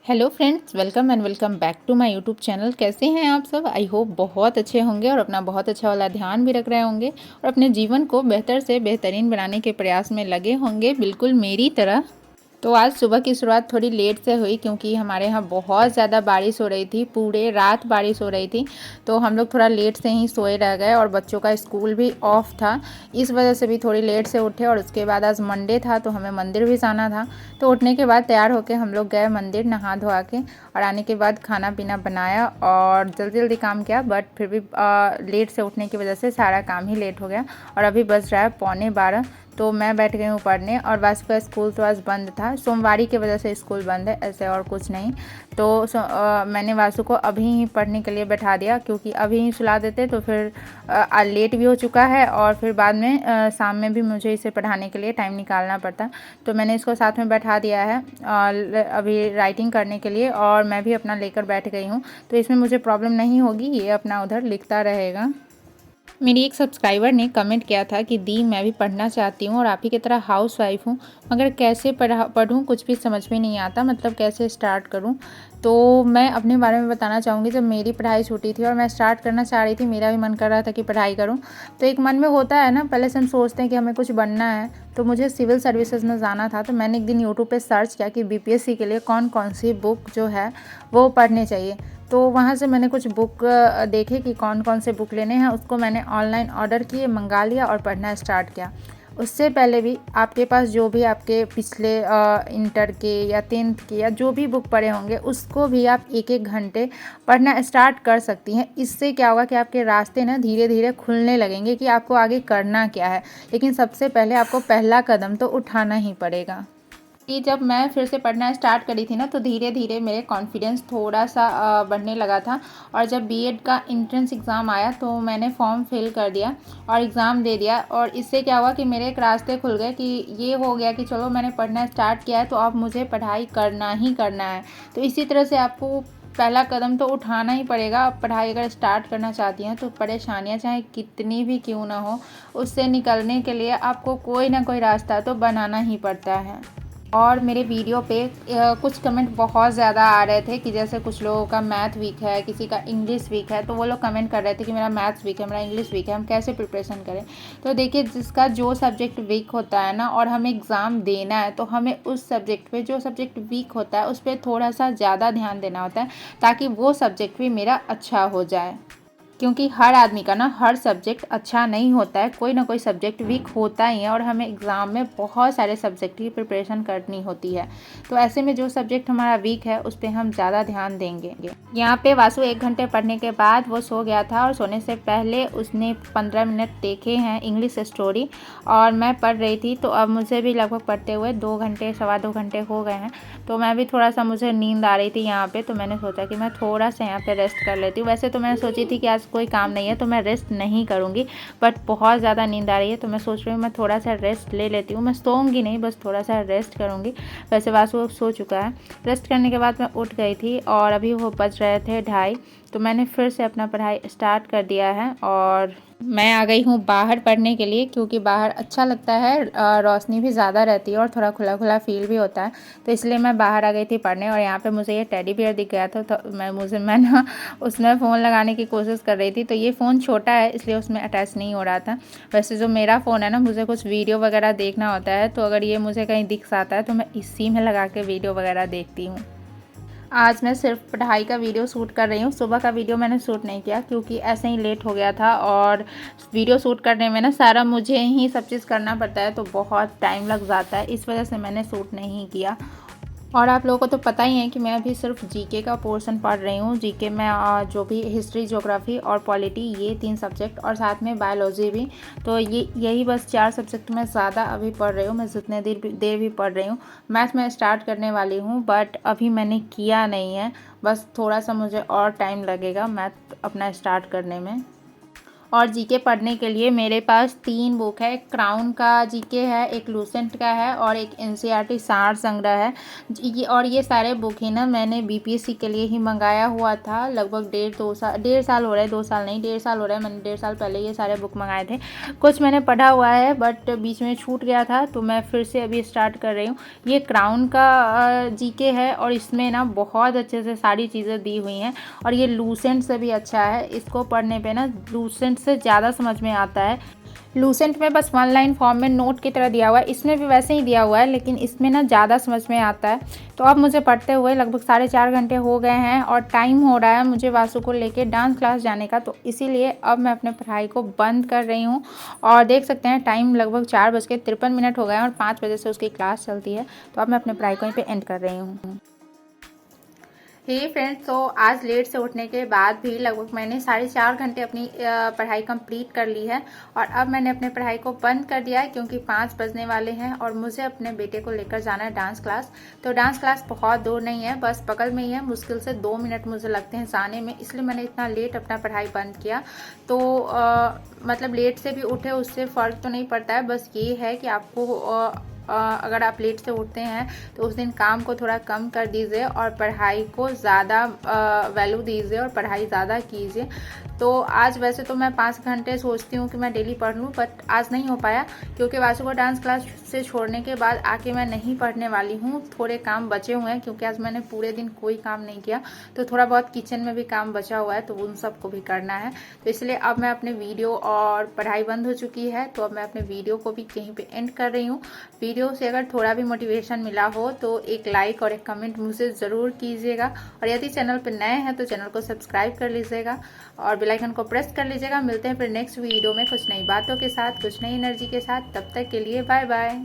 Hello friends, welcome and welcome back to my YouTube channel. कैसे हैं आप सब? आई होप बहुत अच्छे होंगे और अपना बहुत अच्छा वाला ध्यान भी रख रहे होंगे और अपने जीवन को बेहतर से बेहतरीन बनाने के प्रयास में लगे होंगे, बिल्कुल मेरी तरह। तो आज सुबह की शुरुआत थोड़ी लेट से हुई क्योंकि हमारे यहाँ बहुत ज़्यादा बारिश हो रही थी, पूरे रात बारिश हो रही थी। तो हम लोग थोड़ा लेट से ही सोए रह गए और बच्चों का स्कूल भी ऑफ था, इस वजह से भी थोड़ी लेट से उठे। और उसके बाद आज मंडे था तो हमें मंदिर भी जाना था। तो उठने के बाद तैयार होकर हम लोग गए मंदिर, नहा धोआ के, और आने के बाद खाना पीना बनाया और जल्दी जल्दी काम किया। बट फिर भी लेट से उठने की वजह से सारा काम ही लेट हो गया। और अभी बज रहा है 11:15। तो मैं बैठ गई हूँ पढ़ने। और वासु का स्कूल तो आज बंद था, सोमवारी की वजह से स्कूल बंद है, ऐसे और कुछ नहीं। तो मैंने वासु को अभी ही पढ़ने के लिए बैठा दिया, क्योंकि अभी ही सुला देते तो फिर लेट भी हो चुका है और फिर बाद में शाम में भी मुझे इसे पढ़ाने के लिए टाइम निकालना पड़ता। तो मैंने इसको साथ में बैठा दिया है अभी राइटिंग करने के लिए, और मैं भी अपना लेकर बैठ गई हूँ। तो इसमें मुझे प्रॉब्लम नहीं होगी, ये अपना उधर लिखता रहेगा। मेरी एक सब्सक्राइबर ने कमेंट किया था कि दी, मैं भी पढ़ना चाहती हूँ और आप ही की तरह हाउस वाइफ हूँ, मगर कैसे पढ़ूँ कुछ भी समझ में नहीं आता, मतलब कैसे स्टार्ट करूँ। तो मैं अपने बारे में बताना चाहूँगी। जब मेरी पढ़ाई छूटी थी और मैं स्टार्ट करना चाह रही थी, मेरा भी मन कर रहा था कि पढ़ाई करूँ। तो एक मन में होता है ना, पहले से हम सोचते हैं कि हमें कुछ बनना है। तो मुझे सिविल सर्विसेज में जाना था। तो मैंने एक दिन यूट्यूब पे सर्च किया कि बीपीएससी के लिए कौन कौन सी बुक जो है वो पढ़नी चाहिए। तो वहाँ से मैंने कुछ बुक देखे कि कौन कौन से बुक लेने हैं। उसको मैंने ऑनलाइन ऑर्डर किए, मंगा लिया और पढ़ना स्टार्ट किया। उससे पहले भी आपके पास जो भी आपके पिछले इंटर के या 10th के या जो भी बुक पढ़े होंगे, उसको भी आप एक एक घंटे पढ़ना स्टार्ट कर सकती हैं। इससे क्या होगा कि आपके रास्ते ना धीरे धीरे खुलने लगेंगे कि आपको आगे करना क्या है। लेकिन सबसे पहले आपको पहला कदम तो उठाना ही पड़ेगा। कि जब मैं फिर से पढ़ना स्टार्ट करी थी ना, तो धीरे धीरे मेरे कॉन्फिडेंस थोड़ा सा बढ़ने लगा था। और जब बीएड का एंट्रेंस एग्ज़ाम आया तो मैंने फॉर्म फिल कर दिया और एग्ज़ाम दे दिया। और इससे क्या हुआ कि मेरे एक रास्ते खुल गए, कि ये हो गया कि चलो मैंने पढ़ना स्टार्ट किया है तो अब मुझे पढ़ाई करना ही करना है। तो इसी तरह से आपको पहला कदम तो उठाना ही पड़ेगा। आप पढ़ाई अगर स्टार्ट करना चाहती हैं तो परेशानियां चाहे कितनी भी क्यों ना हो, उससे निकलने के लिए आपको कोई ना कोई रास्ता तो बनाना ही पड़ता है। और मेरे वीडियो पे कुछ कमेंट बहुत ज़्यादा आ रहे थे कि जैसे कुछ लोगों का मैथ वीक है, किसी का इंग्लिश वीक है। तो वो लोग कमेंट कर रहे थे कि मेरा मैथ्स वीक है, मेरा इंग्लिश वीक है, हम कैसे प्रिपरेशन करें। तो देखिए, जिसका जो सब्जेक्ट वीक होता है ना और हमें एग्ज़ाम देना है, तो हमें उस सब्जेक्ट पे, जो सब्जेक्ट वीक होता है उस पर थोड़ा सा ज़्यादा ध्यान देना होता है, ताकि वो सब्जेक्ट भी मेरा अच्छा हो जाए। क्योंकि हर आदमी का ना हर सब्जेक्ट अच्छा नहीं होता है, कोई ना कोई सब्जेक्ट वीक होता ही है। और हमें एग्ज़ाम में बहुत सारे सब्जेक्ट की प्रिपरेशन करनी होती है। तो ऐसे में जो सब्जेक्ट हमारा वीक है उस पर हम ज़्यादा ध्यान देंगे। यहाँ पे वासु 1 घंटे पढ़ने के बाद वो सो गया था, और सोने से पहले उसने 15 मिनट देखे हैं इंग्लिश स्टोरी, और मैं पढ़ रही थी। तो अब मुझे भी लगभग पढ़ते हुए 2 घंटे, सवा 2 घंटे हो गए हैं। तो मैं भी थोड़ा सा, मुझे नींद आ रही थी यहाँ पे, तो मैंने सोचा कि मैं थोड़ा सा यहाँ पे रेस्ट कर लेती हूँ। वैसे तो मैंने सोची थी कि आज कोई काम नहीं है तो मैं रेस्ट नहीं करूँगी, बट बहुत ज़्यादा नींद आ रही है तो मैं सोच रही हूँ मैं थोड़ा सा रेस्ट ले लेती हूँ। मैं सोऊंगी नहीं, बस थोड़ा सा रेस्ट करूँगी। वैसे वासु सो चुका है। रेस्ट करने के बाद मैं उठ गई थी और अभी वो बज रहे थे 2:30। तो मैंने फिर से अपना पढ़ाई स्टार्ट कर दिया है और मैं आ गई हूँ बाहर पढ़ने के लिए, क्योंकि बाहर अच्छा लगता है, रोशनी भी ज़्यादा रहती है और थोड़ा खुला खुला फील भी होता है। तो इसलिए मैं बाहर आ गई थी पढ़ने। और यहाँ पे मुझे ये टेडी बियर दिख गया था, तो मैं ना उसमें फ़ोन लगाने की कोशिश कर रही थी। तो ये फ़ोन छोटा है इसलिए उसमें अटैच नहीं हो रहा था। वैसे जो मेरा फ़ोन है ना, मुझे कुछ वीडियो वगैरह देखना होता है, तो अगर ये मुझे कहीं दिख जाता है तो मैं इसी में लगा के वीडियो वगैरह देखती हूँ। आज मैं सिर्फ पढ़ाई का वीडियो शूट कर रही हूँ। सुबह का वीडियो मैंने शूट नहीं किया क्योंकि ऐसे ही लेट हो गया था, और वीडियो शूट करने में ना सारा मुझे ही सब चीज़ करना पड़ता है, तो बहुत टाइम लग जाता है, इस वजह से मैंने शूट नहीं किया। और आप लोगों को तो पता ही है कि मैं अभी सिर्फ जीके का पोर्शन पढ़ रही हूँ। जीके में जो भी हिस्ट्री, ज्योग्राफी और पॉलिटी, ये 3 सब्जेक्ट, और साथ में बायोलॉजी भी। तो यही बस 4 सब्जेक्ट मैं ज़्यादा अभी पढ़ रही हूँ। मैं जितने देर भी पढ़ रही हूँ। मैथ में स्टार्ट करने वाली हूँ, बट अभी मैंने किया नहीं है। बस थोड़ा सा मुझे और टाइम लगेगा मैथ अपना स्टार्ट करने में। और जीके पढ़ने के लिए मेरे पास 3 बुक है। एक क्राउन का जीके है, एक लूसेंट का है और एक एनसीईआरटी सार संग्रह है। और ये सारे बुक ही ना मैंने बीपीएससी के लिए ही मंगाया हुआ था। लगभग 1.5 साल हो रहे हैं, 2 साल नहीं 1.5 साल हो रहा है। मैंने 1.5 साल पहले ये सारे बुक मंगाए थे। कुछ मैंने पढ़ा हुआ है बट बीच में छूट गया था, तो मैं फिर से अभी स्टार्ट कर रही हूँ। ये क्राउन का जीके है और इसमें ना बहुत अच्छे से सारी चीज़ें दी हुई हैं। और ये लूसेंट से भी अच्छा है। इसको पढ़ने पे ना लूसेंट से ज़्यादा समझ में आता है। लूसेंट में बस 1 लाइन फॉर्म में नोट की तरह दिया हुआ है, इसमें भी वैसे ही दिया हुआ है, लेकिन इसमें ना ज़्यादा समझ में आता है। तो अब मुझे पढ़ते हुए लगभग 4.5 घंटे हो गए हैं और टाइम हो रहा है मुझे वासु को लेके डांस क्लास जाने का। तो इसीलिए अब मैं अपने पढ़ाई को बंद कर रही हूँ। और देख सकते हैं टाइम लगभग 4:53 हो गए हैं और 5 बजे से उसकी क्लास चलती है। तो अब मैं अपने पढ़ाई को यहीं पर एंड कर रही हूँ। हे फ्रेंड्स, तो आज लेट से उठने के बाद भी लगभग मैंने 4.5 घंटे अपनी पढ़ाई कंप्लीट कर ली है। और अब मैंने अपने पढ़ाई को बंद कर दिया है क्योंकि 5 बजने वाले हैं और मुझे अपने बेटे को लेकर जाना है डांस क्लास। तो डांस क्लास बहुत दूर नहीं है, बस बगल में ही है। मुश्किल से 2 मिनट मुझे लगते हैं जाने में, इसलिए मैंने इतना लेट अपना पढ़ाई बंद किया। तो मतलब लेट से भी उठे उससे फ़र्क तो नहीं पड़ता है, बस ये है कि आपको अगर आप लेट से उठते हैं तो उस दिन काम को थोड़ा कम कर दीजिए और पढ़ाई को ज़्यादा वैल्यू दीजिए और पढ़ाई ज़्यादा कीजिए। तो आज वैसे तो मैं 5 घंटे सोचती हूँ कि मैं डेली पढ़ लूँ, बट आज नहीं हो पाया क्योंकि वासु को डांस क्लास से छोड़ने के बाद आके मैं नहीं पढ़ने वाली हूँ। थोड़े काम बचे हुए हैं क्योंकि आज मैंने पूरे दिन कोई काम नहीं किया, तो थोड़ा बहुत किचन में भी काम बचा हुआ है, तो उन सबको भी करना है। तो इसलिए अब मैं अपने वीडियो और पढ़ाई बंद हो चुकी है, तो अब मैं अपने वीडियो को भी कहीं पे एंड कर रही हूँ। वीडियो से अगर थोड़ा भी मोटिवेशन मिला हो तो एक लाइक और एक कमेंट मुझे ज़रूर कीजिएगा। और यदि चैनल पर नए हैं तो चैनल को सब्सक्राइब कर लीजिएगा और बेल आइकन को प्रेस कर लीजिएगा। मिलते हैं फिर नेक्स्ट वीडियो में कुछ नई बातों के साथ, कुछ नई एनर्जी के साथ। तब तक के लिए बाय बाय।